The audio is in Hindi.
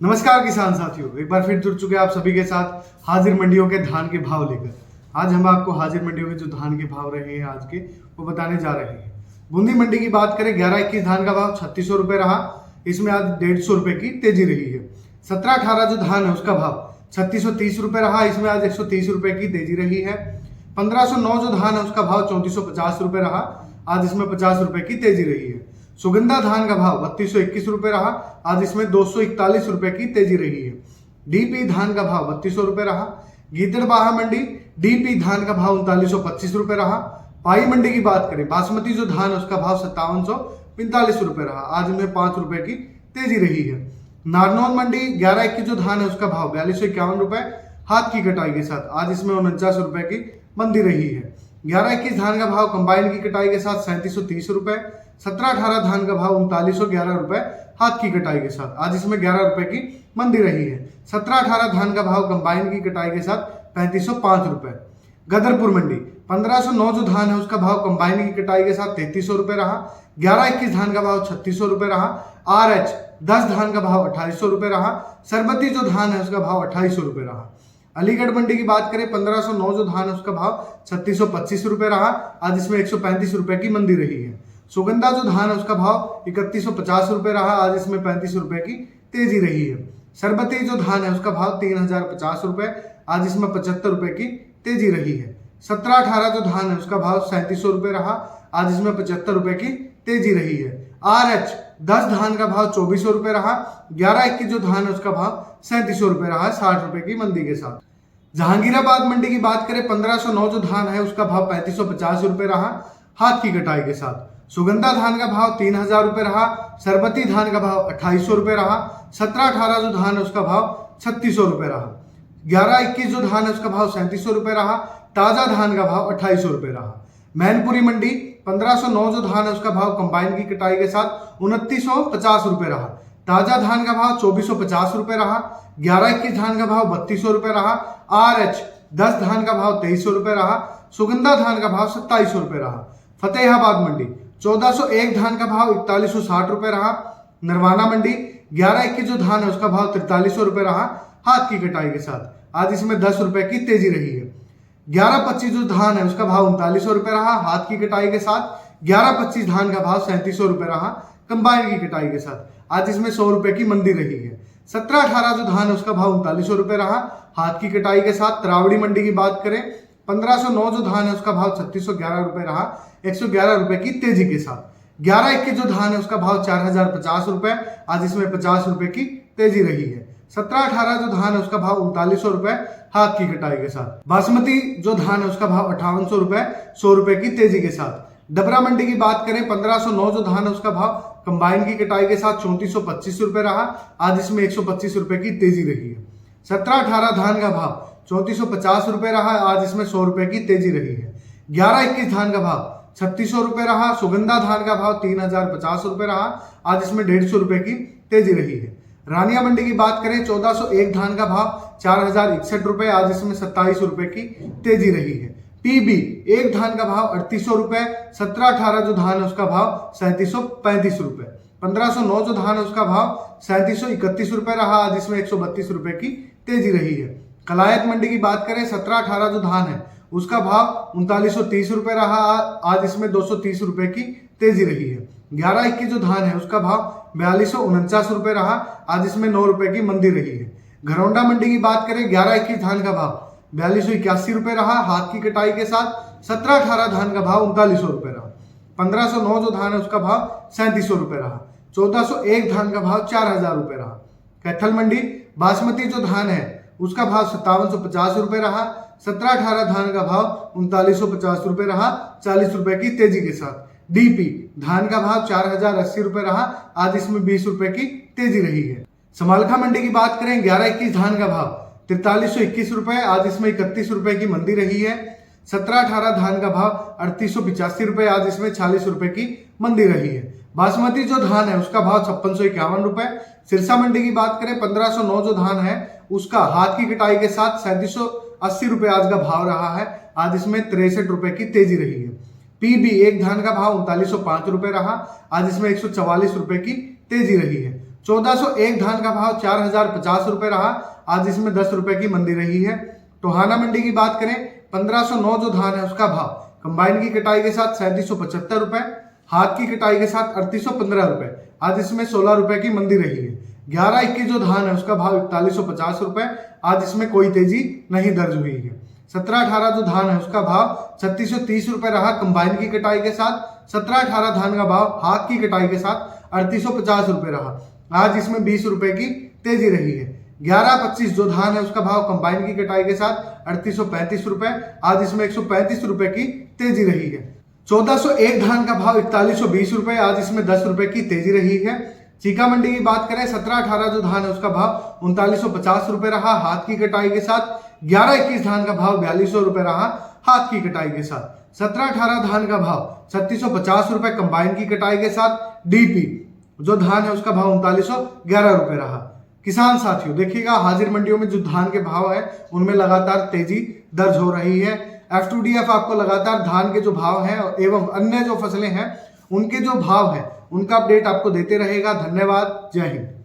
नमस्कार किसान साथियों, एक बार फिर जुड़ चुके हैं आप सभी के साथ हाजिर मंडियों के धान के भाव लेकर। आज हम आपको हाजिर मंडियों के जो धान के भाव रहे हैं आज के वो बताने जा रहे हैं। बूंदी मंडी की बात करें, 11-21 धान का भाव 3600 रुपये रहा। इसमें आज 150 रुपये की तेजी रही है। 17-18 जो धान है उसका भाव 3630 रुपये रहा। इसमें आज 130 रुपये की तेजी रही है। 1509 जो धान है उसका भाव 3450 रुपये रहा। आज इसमें 50 रुपये की तेजी रही है। सुगंधा धान का भाव 3221 रुपये रहा। आज इसमें 241 रुपये की तेजी रही है। डीपी धान का भाव 3200 रुपये रहा। गीदड़बाहा मंडी डीपी धान का भाव 3925 रुपये रहा। पाई मंडी की बात करें, बासमती जो धान है उसका भाव 5745 रुपये रहा। आज इनमें 5 रुपये की तेजी रही है। नारनौल मंडी 11-21 जो धान है उसका भाव 4251 रुपये हाथ की कटाई के साथ। आज इसमें 49 रुपये की मंदी रही है। 11-21 धान का भाव कंबाइन की कटाई के साथ 3730 रुपये। 17-18 धान का भाव 3911 रुपये हाथ की कटाई के साथ। आज इसमें 11 रुपये की मंदी रही है। 17-18 धान का भाव कंबाइन की कटाई के साथ 3505 रुपये। गदरपुर मंडी 1509 जो धान है उसका भाव कंबाइन की कटाई के साथ 3300 रुपये रहा। 11-21 धान का भाव 3600 रुपये रहा। RH 10 धान का भाव 2800 रुपये रहा। सरबती जो धान है उसका भाव 2800 रुपये रहा। अलीगढ़ मंडी की बात करें, 1509 जो धान है उसका भाव 3625 रुपये रहा। आज इसमें 135 रुपये की मंदी रही है। सुगंधा जो धान है उसका भाव 3150 रुपये रहा। आज इसमें 35 रुपये की तेजी रही है। सरबती जो धान है उसका भाव 3050 रुपये। आज इसमें 75 रुपये की तेजी रही है। 17-18 जो धान है उसका भाव 3700 रुपये रहा। आज इसमें 75 रुपये की तेजी रही है। RH 10 धान का भाव 2400 रुपये रहा। 11-21 जो धान है उसका भाव 3700 रुपये रहा, 60 रुपये की मंदी के साथ। जहांगीराबाद मंडी की बात करें, 1509 जो धान है उसका भाव 3550 रुपये रहा हाथ की कटाई के साथ। सुगंधा धान का भाव 3000 रुपये रहा। सरबती धान का भाव 2800 रुपये रहा। 17-18 जो धान है उसका भाव 3600 रुपये रहा। 11-21 जो धान है उसका भाव 3700 रुपये रहा। ताजा धान का भाव 2800 रुपये रहा। मैनपुरी मंडी 1509 जो धान है उसका भाव कंबाइन की कटाई के साथ 2950 रुपये रहा। ताजा धान का भाव 2450 रुपये रहा। 11-21 धान का भाव 3200 रुपये रहा। RH 10 धान का भाव 2300 रुपये रहा। सुगंधा धान का भाव 2700 रुपये रहा। फतेहाबाद मंडी 1401 धान का भाव 4160 रुपये रहा। नरवाना मंडी 11-21 जो धान है उसका भाव 4300 रुपये रहा हाथ की कटाई के साथ। आज इसमें 10 रुपये की तेजी रही है। 11-25 जो धान है उसका भाव 3900 रुपये रहा हाथ की कटाई के साथ। 11-25 धान का भाव 3700 रुपये रहा कंबाइन की कटाई के साथ। आज इसमें 100 रुपये की मंदी रही है। 17-18 जो धान है उसका भाव 3900 रुपये रहा हाथ की कटाई के साथ। तरावड़ी मंडी की बात करें, 1509 जो धान है उसका भाव 3611 रुपये रहा, 111 रुपये की तेजी के साथ। 11-21 जो धान है उसका भाव 4050 रुपये। आज इसमें 50 रुपये की तेजी रही है। 17-18 जो धान है उसका भाव 3900 रुपये हाथ की कटाई के साथ। बासमती जो धान है उसका भाव 5800 रुपये, 100 रुपये की तेजी के साथ। डबरा मंडी की बात करें, 1509 जो धान है उसका भाव कंबाइन की कटाई के साथ 3425 रुपये रहा। आज इसमें 125 रुपये की तेजी रही है। 17-18 धान का भाव 3450 रुपये रहा। आज इसमें 100 रुपये की तेजी रही है। 11-21 धान का भाव 3600 रुपये रहा। सुगंधा धान का भाव 3050 रुपये रहा। आज इसमें 150 रुपये की तेजी रही है। रानिया मंडी की बात करें, 1401 धान का भाव 4061 रुपये। आज इसमें 27 रुपये की तेजी रही है। PB एक धान का भाव 3800 रुपये। 17-18 जो धान है उसका भाव 3735 रुपये। 1509 जो धान है उसका भाव 3731 रुपये रहा। आज इसमें 132 रुपये की तेजी रही है। कलायत मंडी की बात करें, 17-18 जो धान है उसका भाव 3930 रुपये रहा। आज इसमें 230 रुपये की तेजी रही है। 11-21 जो धान है उसका भाव 4249 रुपये रहा। आज इसमें 9 रुपये की मंदी रही है। घरौंडा मंडी की बात करें, 11-21 धान का भाव 4281 रुपये रहा हाथ की कटाई के साथ। 17-18 धान का भाव 3900 रुपये रहा। 1509 जो धान है उसका भाव 3700 रुपये रहा। 1401 धान का भाव 4000 रुपये रहा। कैथल मंडी बासमती जो धान है उसका भाव 5750 रुपये रहा। 17-18 धान का भाव 3950 रुपये रहा, 40 रुपये की तेजी के साथ। DP धान का भाव 4080 रुपये रहा। आज इसमें 20 रुपये की तेजी रही है। समालखा मंडी की बात करें, 11-21 धान का भाव 4321 रुपये। आज इसमें 31 रुपये की मंदी रही है। 17-18 धान का भाव 3885 रुपये। आज इसमें 40 रुपये की मंदी रही है। बासमती जो धान है उसका भाव 5651 रुपये। सिरसा मंडी की बात करें, 1509 जो धान है उसका हाथ की कटाई के साथ 3780 रुपये आज का भाव रहा है। आज इसमें 63 रुपये की तेजी रही है। PB एक धान का भाव 3905 रुपये रहा। आज इसमें 144 रुपये की तेजी रही है। 1401 धान का भाव 4050 रुपए रहा, आज इसमें 10 रुपए की मंदी रही है। टोहाना मंडी की बात करें 1509 जो धान है उसका भाव कंबाइन की कटाई के साथ 3775 रुपए, हाथ की कटाई के साथ 3815 रुपए, आज इसमें 16 रुपए की मंदी रही है। 11-21 जो धान है उसका भाव 4150 रुपए, आज इसमें कोई तेजी नहीं दर्ज हुई है। 17-18 जो धान है उसका भाव 3630 रुपए रहा कंबाइन की कटाई के साथ। 17-18 धान का भाव हाथ की कटाई के साथ 3850 रुपए रहा, आज इसमें 20 रुपए की तेजी रही है। 11-25 जो धान है उसका भाव कंबाइन की कटाई के साथ 3835 रुपए, आज इसमें 135 रुपए की तेजी रही है। 1401 धान का भाव 4120 रुपए, आज इसमें 10 रुपए की तेजी रही है। चीका मंडी की बात करें 17-18 जो धान है उसका भाव 3950 रुपए रहा हाथ की कटाई के साथ। 11-21 धान का भाव 4200 रुपए रहा हाथ की कटाई के साथ। 17-18 धान का भाव 3650 रुपए कंबाइन की कटाई के साथ। डीपी जो धान है उसका भाव 3911 रुपए रहा। किसान साथियों देखिएगा हाजिर मंडियों में जो धान के भाव है उनमें लगातार तेजी दर्ज हो रही है। F2DF आपको लगातार धान के जो भाव हैं एवं अन्य जो फसलें हैं उनके जो भाव हैं उनका अपडेट आपको देते रहेगा। धन्यवाद, जय हिंद।